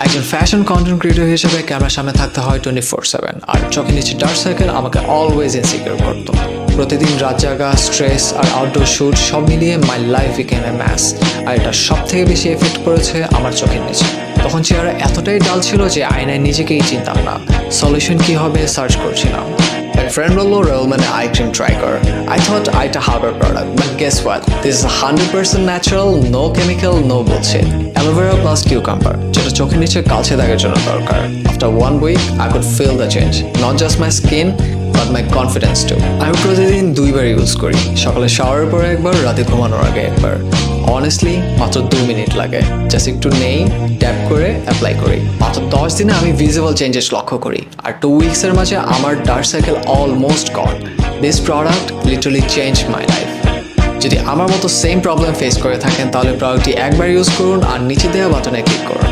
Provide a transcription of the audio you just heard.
একজন fashion content creator হিসেবে ক্যামেরার সামনে থাকতে হয় 24/7, আর চোখের নিচে ডার্ক সার্কেল আমাকে অলওয়েজ ইনসিকিউর করতো। প্রতিদিন রাত জাগা, স্ট্রেস আর আউটডোর শ্যুট সব মিলিয়ে my life became a mess. আর এটা সব থেকে বেশি এফেক্ট করেছে আমার চোখের নিচে। তখন চেহারা এতটাই ডাল ছিল যে আয়নায় নিজেকেই চিনতাম না, সলিউশন কি হবে সার্চ করছিলাম। এক ফ্রেন্ড বললো রেলম্যানে আই ক্রিম ট্রাই কর। আই থট আইটা herbal product, but guess what, this is 100% natural, no chemical, no bullshit. Aloe vera plus cucumber, যেটা চোখের নিচে কালচে দাগের জন্য দরকার। After 1 week I could feel the change, not just my skin but my confidence too. আমি প্রতিদিন 2বার ইউজ করি, সকালে শাওয়ারের পরে একবার, রাতে ঘুমানোর আগে একবার। অনেস্টলি মাত্র 2 মিনিট লাগে, জাস্ট একটু নেই, ট্যাপ করে অ্যাপ্লাই করি। মাত্র 10 দিনে আমি ভিজিবল চেঞ্জেস লক্ষ্য করি, আর 2 weeksের মাঝে আমার dark circle almost gone. This product literally change my life. যদি আমার মতো সেম প্রবলেম ফেস করে থাকেন তাহলে প্রোডাক্টটি একবার ইউজ করুন আর নিচে দেওয়া বাটনে ক্লিক করুন।